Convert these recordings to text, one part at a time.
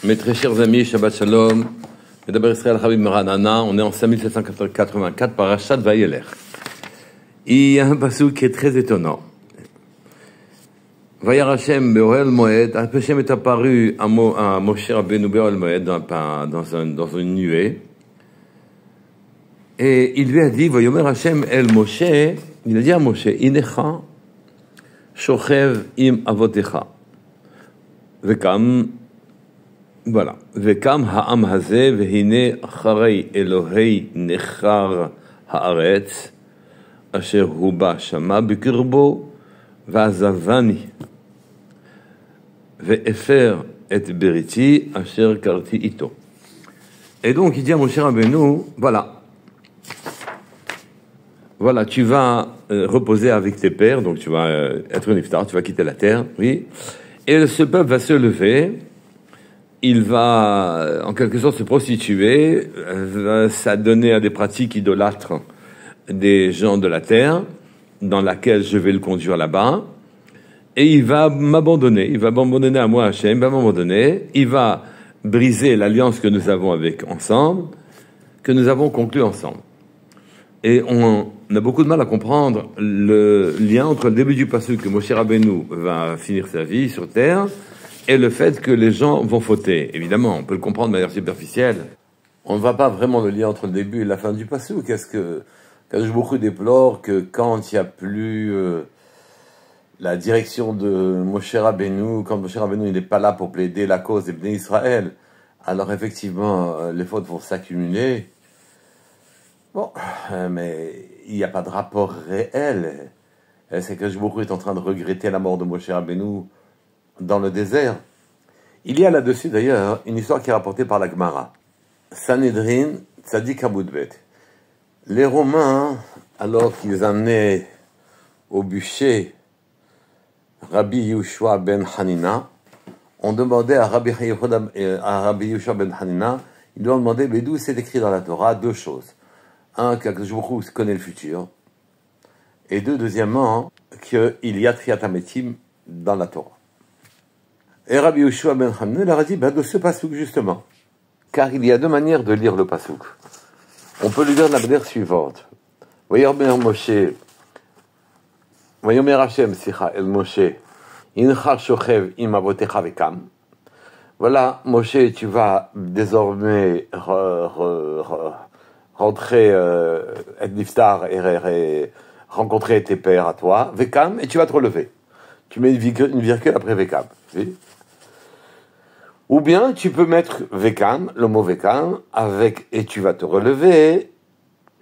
Mes très chers amis, Shabbat Shalom, Medaber Israël Habib Maranana, on est en 5784, Parashat Vayelech. Il y a un passage qui est très étonnant. Vayar Hashem Be'ohel Moed, Hashem est apparu à Moshe Rabbeinu Be'ohel Moed dans une nuée, et il lui a dit, Vayomer Hashem El Moshe, il a dit à Moshe, Inecha, Shochev im Avotecha, Vekam, voilà. Vekam ha'am hazeh vehine acharei Elohei nechar haaretz asher huba shama bikirbo va'azavani ve'efer et beriti asher karti ito. Et donc il dit à Moshe Rabbeinu, voilà, tu vas reposer avec tes pères, donc tu vas être un iftar, tu vas quitter la terre, oui, et ce peuple va se lever. Il va, en quelque sorte, se prostituer, va s'adonner à des pratiques idolâtres des gens de la terre, dans laquelle je vais le conduire là-bas, et il va m'abandonner à moi, Hachem, il va m'abandonner, il va briser l'alliance que nous avons que nous avons conclue ensemble. Et on a beaucoup de mal à comprendre le lien entre le début du passage que Moshe Rabbeinu va finir sa vie sur terre, et le fait que les gens vont fauter. Évidemment, on peut le comprendre de manière superficielle. On ne voit pas vraiment le lien entre le début et la fin du passage. Qu'est-ce que beaucoup déplore que quand il n'y a plus la direction de Moshe Rabbeinu, quand Moshe Rabbeinu n'est pas là pour plaider la cause des Bnei Israël, alors effectivement, les fautes vont s'accumuler. Bon, mais il n'y a pas de rapport réel. C'est que beaucoup est en train de regretter la mort de Moshe Rabbeinu dans le désert. Il y a là-dessus d'ailleurs une histoire qui est rapportée par la Gemara. Sanhedrin Tzadik Hamoudbet. Les Romains, alors qu'ils amenaient au bûcher Rabbi Yehoshua ben Hanina, ont demandé à Rabbi Yehoshua ben Hanina, ils lui ont demandé, mais d'où c'est écrit dans la Torah deux choses. Un, qu'Akadosh Baruch Hu connaît le futur, et deux, deuxièmement, qu'il y a Triat HaMetim dans la Torah. Et Rabbi Yehoshua ben Hanina leur a dit, de ce pasouk justement, car il y a deux manières de lire le pasouk. On peut le lire de la manière suivante. Vayomer Hashem el Moshe, incha shochev im avotecha vekam. Voilà, Moshe, tu vas désormais rentrer, être niftar et rencontrer tes pères à toi, vekam, et tu vas te relever. Tu mets une virgule après vekam. Oui. Ou bien tu peux mettre vekam, le mot vekam, avec et tu vas te relever.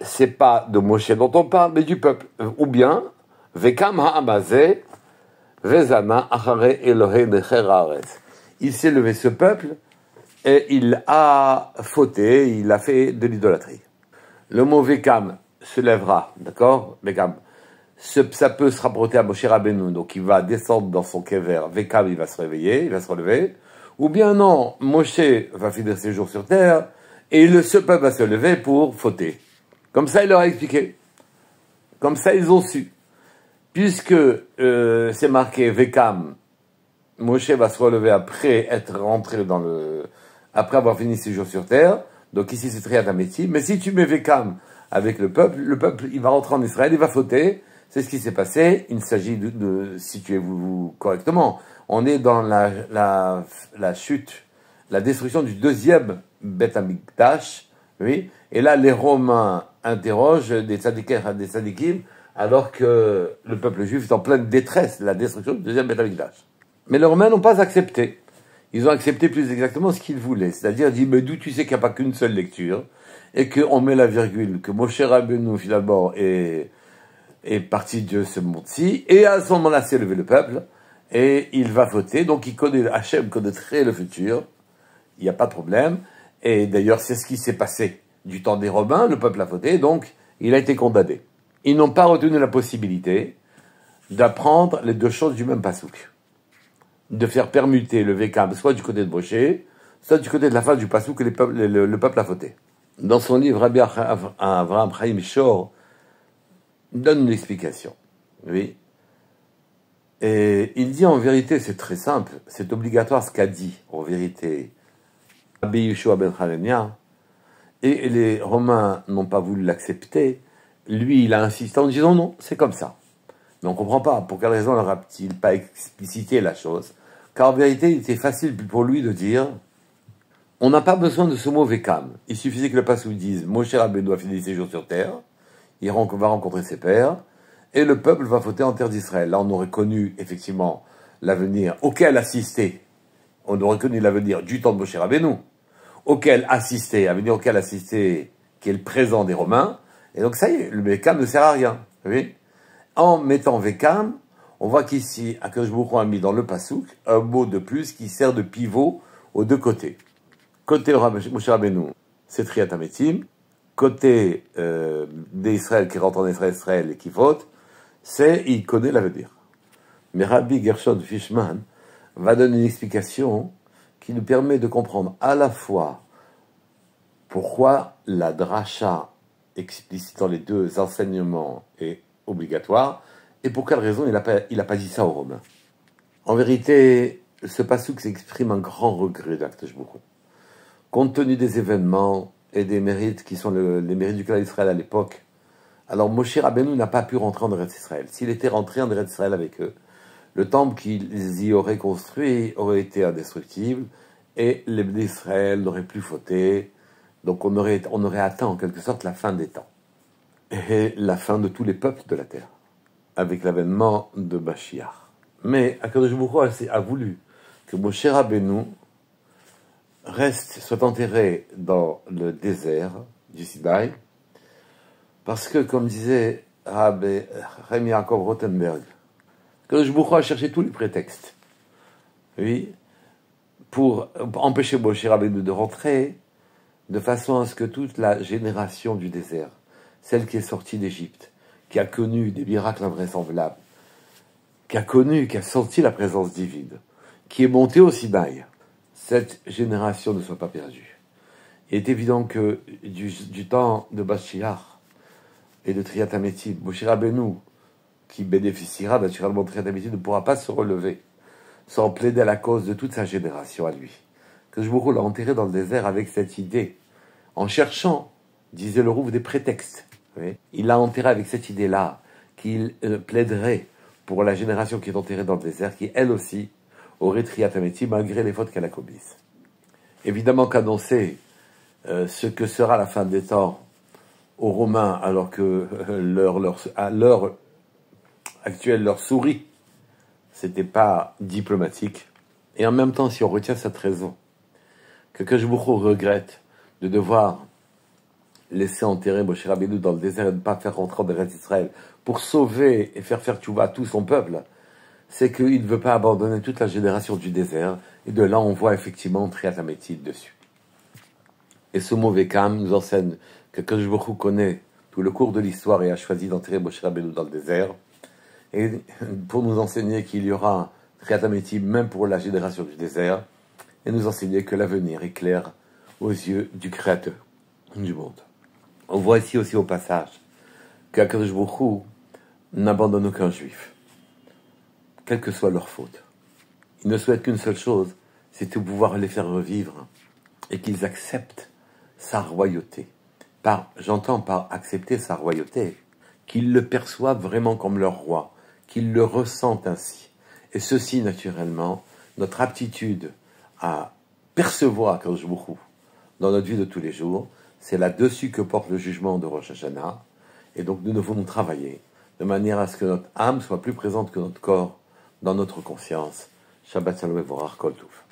C'est pas de Moshe dont on parle, mais du peuple. Ou bien vekam ha'amazeh vezama acharei Elohei necher haaretz. Il s'est levé ce peuple et il a fauté, il a fait de l'idolâtrie. Le mot vekam se lèvera, d'accord? Vekam. Ça peut se rapporter à Moshe Rabbeinu, donc il va descendre dans son kever. Vekam, il va se réveiller, il va se relever. Ou bien non, Moshe va finir ses jours sur terre et ce peuple va se lever pour fauter. Comme ça, il leur a expliqué. Comme ça, ils ont su. Puisque c'est marqué Vekam, Moshe va se relever après être rentré après avoir fini ses jours sur terre. Donc ici, c'est Triat HaMetim. Mais si tu mets Vekam avec le peuple, il va rentrer en Israël, il va fauter. C'est ce qui s'est passé. Il s'agit de situez-vous correctement. On est dans la chute, la destruction du deuxième Beth Amikdash, oui. Et là, les Romains interrogent des tzadikim, alors que le peuple juif est en pleine détresse de la destruction du deuxième Beth Amikdash. Mais les Romains n'ont pas accepté. Ils ont accepté plus exactement ce qu'ils voulaient. C'est-à-dire, dit, mais d'où tu sais qu'il n'y a pas qu'une seule lecture, et qu'on met la virgule, que Moshe Rabbeinu, finalement, est parti de ce monde-ci, et à ce moment-là, s'est levé le peuple, et il va fauter, donc Hachem connaîtrait le futur, il n'y a pas de problème, et d'ailleurs c'est ce qui s'est passé du temps des Romains, le peuple a fauté, donc il a été condamné. Ils n'ont pas retenu la possibilité d'apprendre les deux choses du même pasouk, de faire permuter le Vekam, soit du côté de Moshe, soit du côté de la fin du pasouk que le peuple a fauté. Dans son livre, Rabbi Avraham Chaim Shor donne une explication, oui. Et il dit en vérité, c'est très simple, c'est obligatoire ce qu'a dit en vérité Rabbi Yeshua ben Hanania, et les Romains n'ont pas voulu l'accepter. Lui, il a insisté en disant non, c'est comme ça. Mais on ne comprend pas pour quelle raison leur a-t-il pas explicité la chose. Car en vérité, il était facile pour lui de dire on n'a pas besoin de ce mot Vekam. Il suffisait que le passage dise Moshe Rabbeinu a fini ses jours sur terre, il va rencontrer ses pères, et le peuple va voter en terre d'Israël. Là, on aurait connu effectivement l'avenir auquel assister. On aurait connu l'avenir du temps de Moshe Rabbeinu, auquel assister, l'avenir auquel assister, qui est le présent des Romains. Et donc ça y est, le Vekam ne sert à rien. Vous voyez, en mettant Vekam, on voit qu'ici, Akadosh Baruch Hu a mis dans le Passouk un mot de plus qui sert de pivot aux deux côtés. Côté Moshe Rabbeinu, c'est Triat HaMetim. Côté d'Israël qui rentre en Israël et qui vote, il connaît l'avenir. Mais Rabbi Gershon Fishman va donner une explication qui nous permet de comprendre à la fois pourquoi la dracha explicitant les deux enseignements est obligatoire et pour quelle raison il n'a pas dit ça aux Romains. En vérité, ce passouk s'exprime un grand regret d'Akadosh Baruch Hu. Compte tenu des événements et des mérites qui sont les mérites du clan d'Israël à l'époque, alors Moshe Rabbeinu n'a pas pu rentrer en Eretz Israël. S'il était rentré en Eretz Israël avec eux, le temple qu'ils y auraient construit aurait été indestructible et les Bnei Israël n'auraient plus fauté. Donc on aurait atteint en quelque sorte la fin des temps et la fin de tous les peuples de la terre avec l'avènement de Mashiach. Mais Akadosh Baruch Hu a voulu que Moshe Rabbeinu soit enterré dans le désert du Sinaï, parce que, comme disait Rabbi Chaim Yaakov Rothenberg, Akadosh Baruch Hu a cherché tous les prétextes, oui, pour empêcher Moshe Rabbeinu de rentrer, de façon à ce que toute la génération du désert, celle qui est sortie d'Égypte, qui a connu des miracles invraisemblables, qui a senti la présence divine, qui est montée au Sinaï, cette génération ne soit pas perdue. Il est évident que du temps de Mashiach et de Triat HaMetim, Moshe Rabbeinu, qui bénéficiera naturellement de Triat HaMetim, ne pourra pas se relever sans plaider à la cause de toute sa génération à lui. Que je vous l'a enterré dans le désert avec cette idée, en cherchant, disait le Rouf, des prétextes. Oui. Il l'a enterré avec cette idée-là, qu'il plaiderait pour la génération qui est enterrée dans le désert, qui elle aussi aurait Triat HaMetim malgré les fautes qu'elle a commises. Évidemment qu'annoncer ce que sera la fin des temps aux Romains, alors que à l'heure actuelle leur sourit, c'était pas diplomatique. Et en même temps, si on retient cette raison, que Akadosh Baruch Hu regrette de devoir laisser enterrer Moshe Rabbeinu dans le désert et de ne pas faire rentrer en Eretz Israël pour sauver et faire tchouva à tout son peuple, c'est qu'il ne veut pas abandonner toute la génération du désert. Et de là, on voit effectivement Triat HaMetim dessus. Et ce mot Vekam nous enseigne que Akadosh Baruch Hu connaît tout le cours de l'histoire et a choisi d'enterrer Moshe Rabbeinu dans le désert. Et pour nous enseigner qu'il y aura Triat HaMetim même pour la génération du désert, et nous enseigner que l'avenir est clair aux yeux du Créateur du monde. On voit ici aussi au passage qu'Akadosh Baruch Hu n'abandonne aucun juif, quelle que soit leur faute. Il ne souhaite qu'une seule chose, c'est de pouvoir les faire revivre et qu'ils acceptent sa royauté. J'entends par accepter sa royauté, qu'ils le perçoivent vraiment comme leur roi, qu'ils le ressentent ainsi. Et ceci, naturellement, notre aptitude à percevoir Akadosh Baruch Hu dans notre vie de tous les jours, c'est là-dessus que porte le jugement de Rosh Hashanah. Et donc nous devons nous travailler de manière à ce que notre âme soit plus présente que notre corps dans notre conscience. Shabbat Shalom et Vorach Kol Tov.